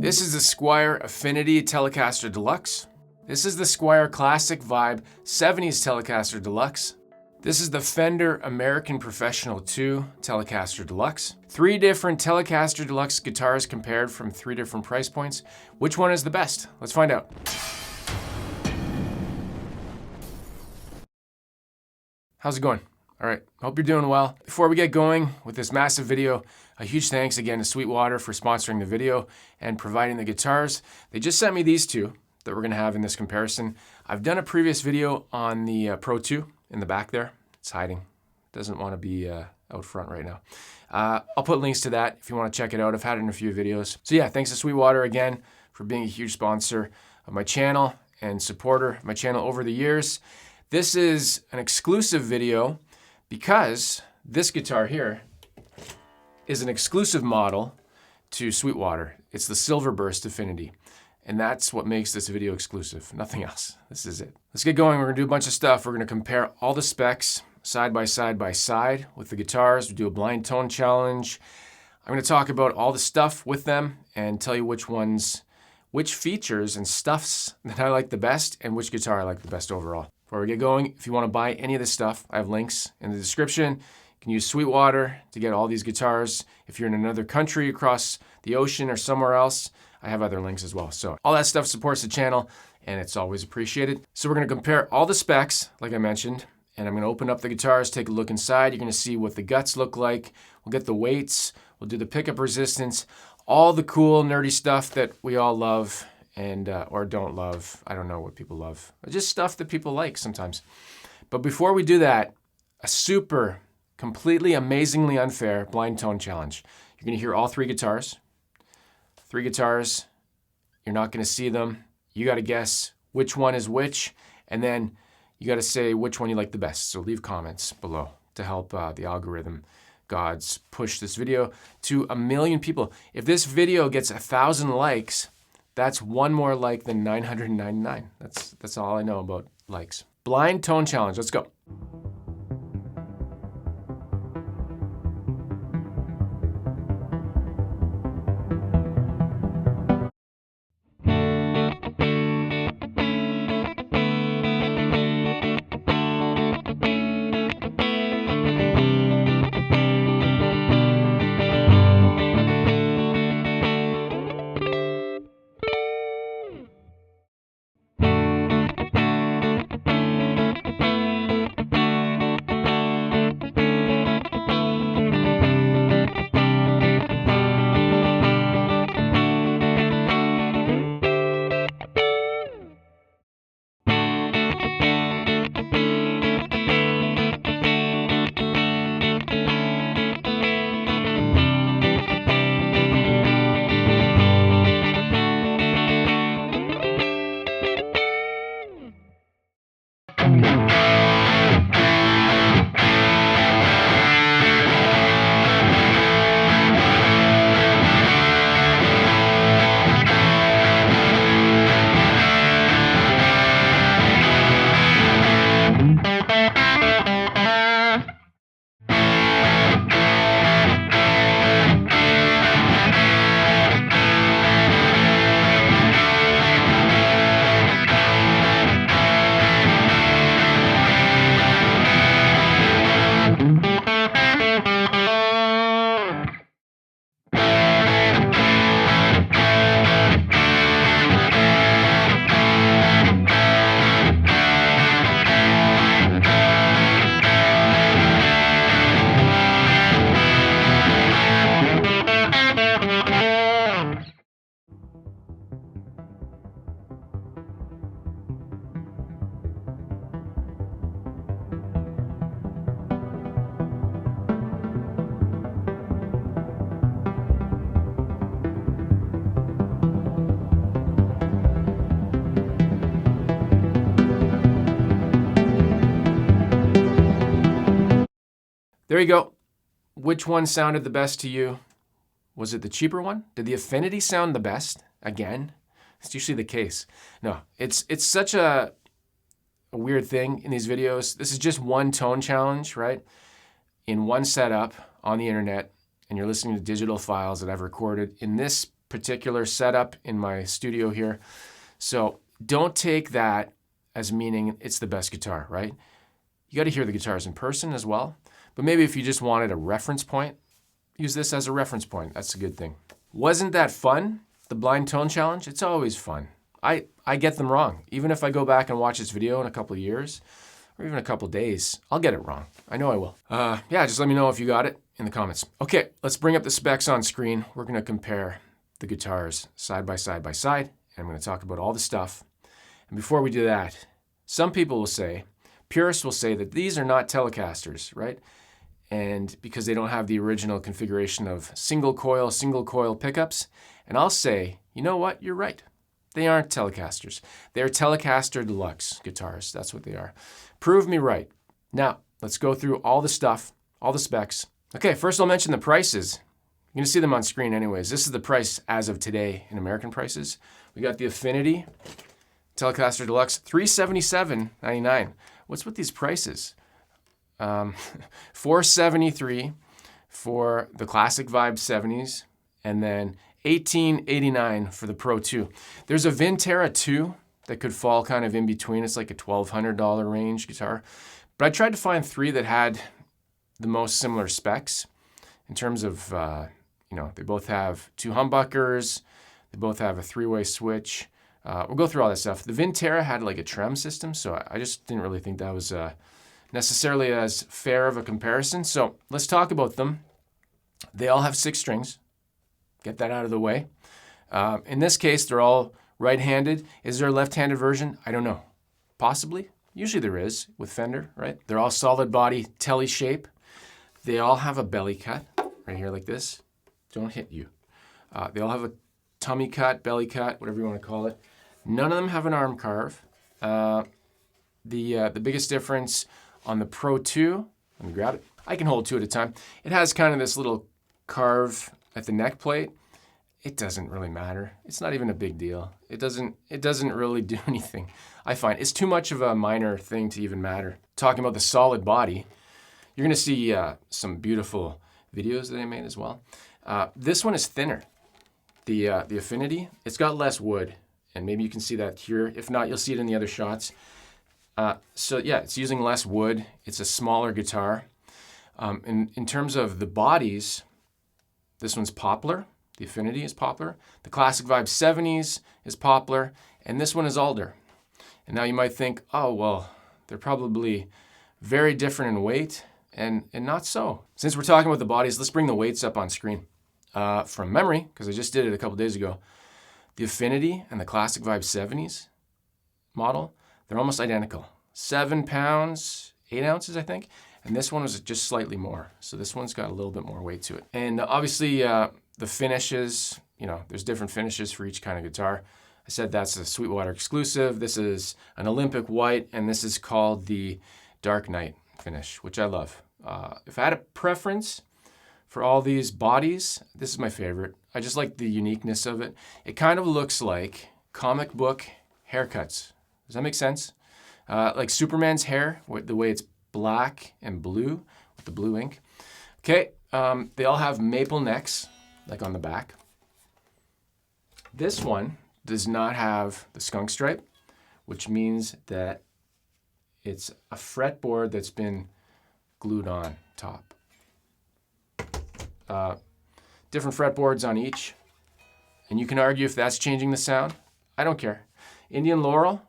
This is the Squier Affinity Telecaster Deluxe. This is the Squier Classic Vibe 70s Telecaster Deluxe. This is the Fender American Professional 2 Telecaster Deluxe. 3 different Telecaster Deluxe guitars compared from 3 different price points. Which one is the best? Let's find out. How's it going? All right, hope you're doing well. Before we get going with this massive video, a huge thanks again to Sweetwater for sponsoring the video and providing the guitars. They just sent me these 2 that we're gonna have in this comparison. I've done a previous video on the Pro 2 in the back there. It's hiding, doesn't wanna be out front right now. I'll put links to that if you wanna check it out. I've had it in a few videos. So yeah, thanks to Sweetwater again for being a huge sponsor of my channel and supporter of my channel over the years. This is an exclusive video because this guitar here is an exclusive model to Sweetwater. It's the Silver Burst Affinity. And that's what makes this video exclusive, nothing else. This is it. Let's get going. We're gonna do a bunch of stuff. We're gonna compare all the specs side by side with the guitars. We do a blind tone challenge. I'm gonna talk about all the stuff with them and tell you which features and stuffs that I like the best and which guitar I like the best overall. Before we get going, if you want to buy any of this stuff, I have links in the description. You can use Sweetwater to get all these guitars. If you're in another country across the ocean or somewhere else, I have other links as well. So all that stuff supports the channel and it's always appreciated. So we're going to compare all the specs, like I mentioned, and I'm going to open up the guitars, take a look inside. You're going to see what the guts look like. We'll get the weights. We'll do the pickup resistance, all the cool nerdy stuff that we all love and or don't love. I don't know what people love. Just stuff that people like sometimes. But before we do that, a super, completely, amazingly unfair blind tone challenge. You're gonna hear all 3 guitars. 3 guitars, you're not gonna see them. You gotta guess which one is which, and then you gotta say which one you like the best. So leave comments below to help the algorithm gods push this video to 1 million people. If this video gets 1,000 likes, that's 1 more like than 999. That's all I know about likes. Blind tone challenge, let's go. There you go. Which one sounded the best to you? Was it the cheaper one? Did the Affinity sound the best? Again, it's usually the case. No, it's such a weird thing in these videos. This is just one tone challenge, right? In one setup on the internet, and you're listening to digital files that I've recorded in this particular setup in my studio here. So don't take that as meaning it's the best guitar, right? You got to hear the guitars in person as well. But maybe if you just wanted a reference point, use this as a reference point. That's a good thing. Wasn't that fun? The blind tone challenge? It's always fun. I get them wrong. Even if I go back and watch this video in a couple of years, or even a couple of days, I'll get it wrong. I know I will. Yeah, just let me know if you got it in the comments. Okay, let's bring up the specs on screen. We're gonna compare the guitars side by side by side, and I'm gonna talk about all the stuff. And before we do that, some people will say, purists will say that these are not Telecasters, right? And because they don't have the original configuration of single coil pickups. And I'll say, you know what, you're right. They aren't Telecasters. They're Telecaster Deluxe guitars. That's what they are. Prove me right. Now, let's go through all the stuff, all the specs. Okay, first I'll mention the prices. You're gonna see them on screen anyways. This is the price as of today in American prices. We got the Affinity Telecaster Deluxe, $377.99. What's with these prices? $473 for the Classic Vibe 70s, and then $1889 for the Pro 2. There's a Vintera 2 that could fall kind of in between. It's like a $1,200 range guitar. But I tried to find three that had the most similar specs in terms of, they both have two humbuckers, they both have a three-way switch. We'll go through all that stuff. The Vintera had like a trem system, so I just didn't really think that was necessarily as fair of a comparison. So let's talk about them. They all have 6 strings. Get that out of the way. In this case, they're all right-handed. Is there a left-handed version? I don't know. Possibly. Usually there is with Fender, right? They're all solid body Tele shape. They all have a belly cut right here like this. Don't hit you. They all have a tummy cut, belly cut, whatever you want to call it. None of them have an arm carve. The biggest difference on the Pro 2, let me grab it. I can hold 2 at a time. It has kind of this little carve at the neck plate. It doesn't really matter. It's not even a big deal. It doesn't really do anything. I find it's too much of a minor thing to even matter. Talking about the solid body, you're gonna see some beautiful videos that I made as well. This one is thinner. The Affinity, it's got less wood, and maybe you can see that here. If not, you'll see it in the other shots. So yeah, it's using less wood. It's a smaller guitar. In terms of the bodies, this one's poplar. The Affinity is poplar. The Classic Vibe 70s is poplar, and this one is alder. And now you might think, oh, well, they're probably very different in weight, and not so. Since we're talking about the bodies, let's bring the weights up on screen. From memory, because I just did it a couple days ago, the Affinity and the Classic Vibe 70s model, they're almost identical. 7 pounds, 8 ounces, I think. And this one was just slightly more. So this one's got a little bit more weight to it. And obviously the finishes, there's different finishes for each kind of guitar. I said that's a Sweetwater exclusive. This is an Olympic white, and this is called the Dark Night finish, which I love. If I had a preference for all these bodies, this is my favorite. I just like the uniqueness of it. It kind of looks like comic book haircuts. Does that make sense? Like Superman's hair, the way it's black and blue with the blue ink. Okay, they all have maple necks, like on the back. This one does not have the skunk stripe, which means that it's a fretboard that's been glued on top. Different fretboards on each, and you can argue if that's changing the sound. I don't care. Indian Laurel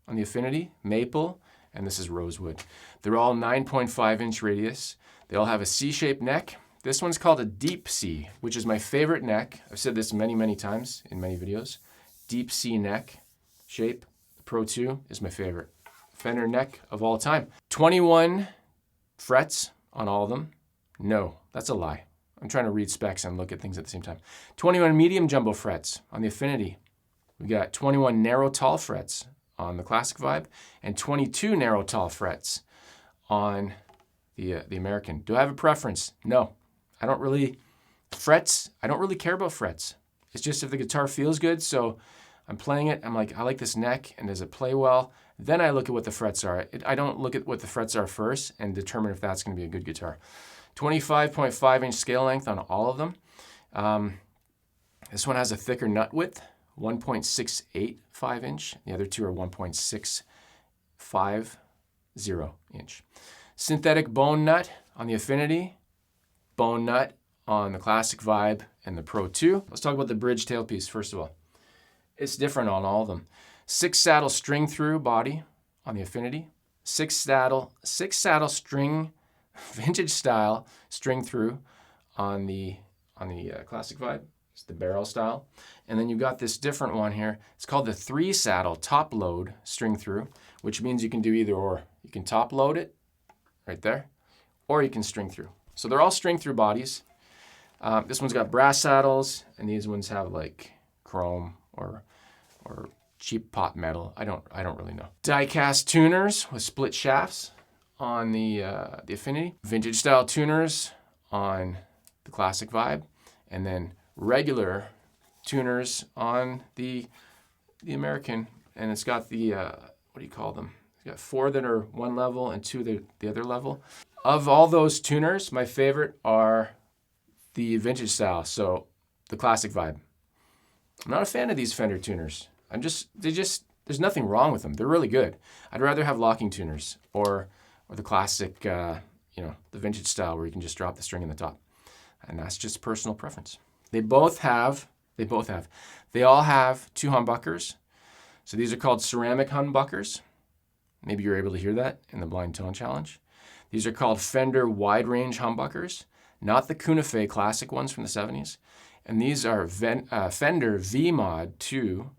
on the Affinity, maple, and this is rosewood. They're all 9.5 inch radius. They all have a C-shaped neck. This one's called a deep C, which is my favorite neck. I've said this many, many times in many videos. Deep C neck shape. The Pro 2 is my favorite Fender neck of all time. 21 frets on all of them. No, that's a lie. I'm trying to read specs and look at things at the same time. 21 medium jumbo frets on the Affinity. We got 21 narrow tall frets on the Classic Vibe and 22 narrow tall frets on the American. Do I have a preference? No. I don't really care about frets. It's just if the guitar feels good, so I'm playing it, I'm like, I like this neck, and does it play well? Then I look at what the frets are. I don't look at what the frets are first and determine if that's going to be a good guitar. 25.5 inch scale length on all of them. This one has a thicker nut width, 1.685 inch. The other two are 1.650 inch. Synthetic bone nut on the Affinity, bone nut on the Classic Vibe and the Pro 2. Let's talk about the bridge tailpiece first of all. It's different on all of them. 6 saddle string through body on the Affinity. 6 saddle string, vintage style string through on the Classic Vibe. It's the barrel style. And then you've got this different one here. It's called the 3 saddle top load string through, which means you can do either or. You can top load it right there, or you can string through. So they're all string through bodies. This one's got brass saddles, and these ones have like chrome or cheap pot metal. I don't really know. Die-cast tuners with split shafts on the Affinity. Vintage style tuners on the Classic Vibe, and then regular tuners on the American. And it's got the what do you call them? It's got 4 that are one level and 2 the other level. Of all those tuners, my favorite are the vintage style, so the Classic Vibe. I'm not a fan of these Fender tuners. There's nothing wrong with them. They're really good. I'd rather have locking tuners or the classic, the vintage style where you can just drop the string in the top. And that's just personal preference. They all have 2 humbuckers. So these are called ceramic humbuckers. Maybe you're able to hear that in the blind tone challenge. These are called Fender wide range humbuckers, not the Kunafe classic ones from the 70s. And these are Fender V-Mod 2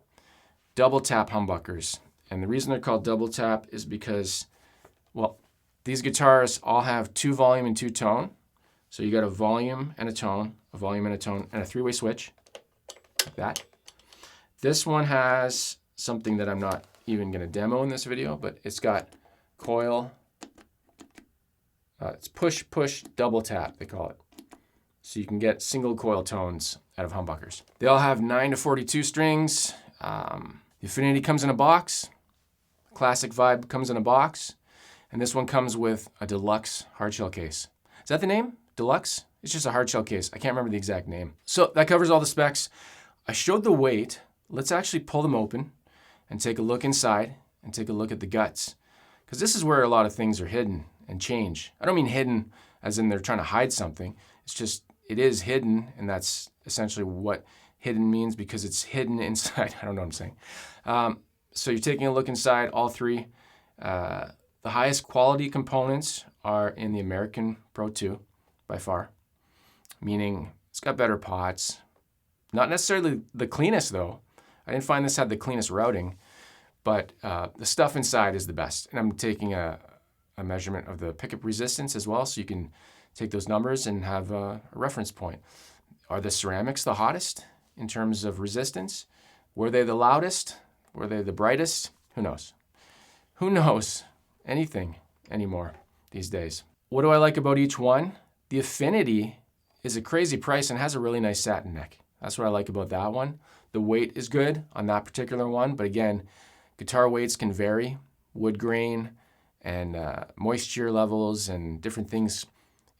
double tap humbuckers. And the reason they're called double tap is because, well, these guitars all have 2 volume and 2 tone. So you got a volume and a tone, a volume and a tone, and a 3-way switch, like that. This one has something that I'm not even gonna demo in this video, but it's got coil, it's push, double tap, they call it. So you can get single coil tones out of humbuckers. They all have 9 to 42 strings. The Affinity comes in a box. Classic Vibe comes in a box. And this one comes with a Deluxe hardshell case. Is that the name? Deluxe? It's just a hardshell case. I can't remember the exact name. So that covers all the specs. I showed the weight. Let's actually pull them open and take a look inside and take a look at the guts. Because this is where a lot of things are hidden and change. I don't mean hidden as in they're trying to hide something. It's just, it is hidden, and that's essentially what hidden means because it's hidden inside. I don't know what I'm saying. So you're taking a look inside all 3. The highest quality components are in the American Pro 2 by far, meaning it's got better pots. Not necessarily the cleanest though. I didn't find this had the cleanest routing, but the stuff inside is the best. And I'm taking a measurement of the pickup resistance as well, so you can take those numbers and have a reference point. Are the ceramics the hottest in terms of resistance? Were they the loudest? Were they the brightest? Who knows? Who knows anything anymore these days? What do I like about each one? The Affinity is a crazy price and has a really nice satin neck. That's what I like about that one. The weight is good on that particular one, but again, guitar weights can vary. Wood grain and moisture levels and different things.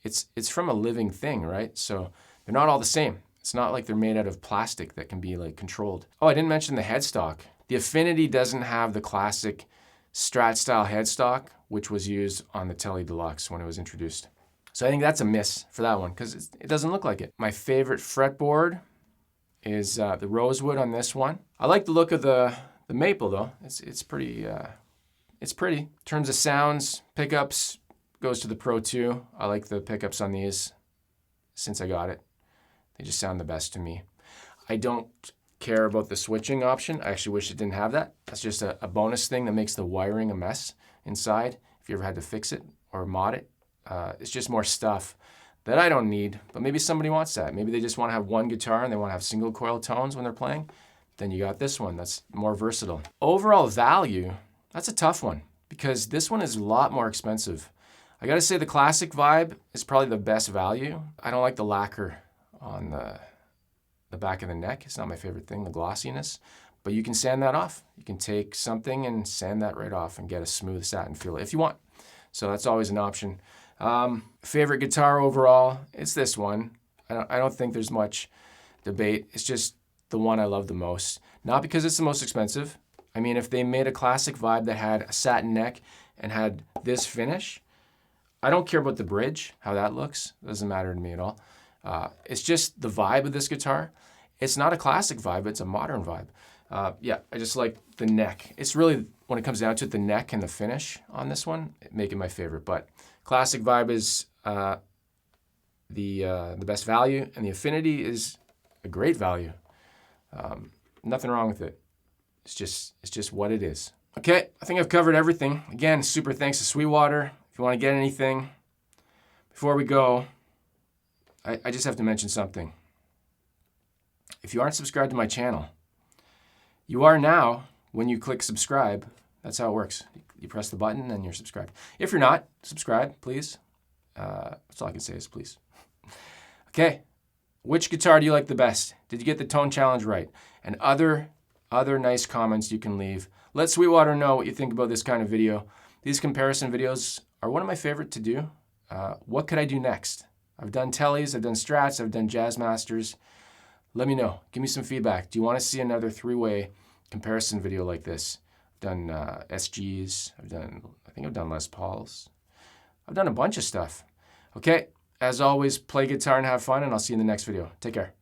It's from a living thing, right? So they're not all the same. It's not like they're made out of plastic that can be like controlled. Oh, I didn't mention the headstock. The Affinity doesn't have the classic Strat style headstock, which was used on the Tele Deluxe when it was introduced. So I think that's a miss for that one because it doesn't look like it. My favorite fretboard is the rosewood on this one. I like the look of the maple though. It's pretty. It's pretty. In terms of sounds, pickups goes to the Pro 2. I like the pickups on these since I got it. They just sound the best to me. I don't care about the switching option. I actually wish it didn't have that. That's just a bonus thing that makes the wiring a mess inside. If you ever had to fix it or mod it, it's just more stuff that I don't need, but maybe somebody wants that. Maybe they just want to have one guitar and they want to have single coil tones when they're playing. Then you got this one that's more versatile. Overall value, that's a tough one because this one is a lot more expensive. I gotta say the Classic Vibe is probably the best value. I don't like the lacquer on the back of the neck. It's not my favorite thing, the glossiness, but you can sand that off. You can take something and sand that right off and get a smooth satin feel if you want. So that's always an option. Favorite guitar overall, it's this one. I don't think there's much debate. It's just the one I love the most. Not because it's the most expensive. I mean, if they made a classic vibe that had a satin neck and had this finish, I don't care about the bridge, how that looks. It doesn't matter to me at all. It's just the vibe of this guitar. It's not a classic vibe, it's a modern vibe. Yeah, I just like the neck. It's really, when it comes down to it, the neck and the finish on this one make it my favorite. But classic vibe is the best value, and the Affinity is a great value. Nothing wrong with it. It's just what it is. Okay, I think I've covered everything. Again, super thanks to Sweetwater. If you want to get anything, before we go, I just have to mention something. If you aren't subscribed to my channel, you are now when you click subscribe. That's how it works. You press the button and you're subscribed. If you're not, subscribe, please. That's all I can say is please. Okay, which guitar do you like the best? Did you get the tone challenge right? And other nice comments you can leave. Let Sweetwater know what you think about this kind of video. These comparison videos are one of my favorite to do. What could I do next? I've done Teles, I've done Strats, I've done Jazzmasters. Let me know. Give me some feedback. Do you want to see another three-way comparison video like this? I've done SGs. I think I've done Les Pauls. I've done a bunch of stuff. Okay, as always, play guitar and have fun, and I'll see you in the next video. Take care.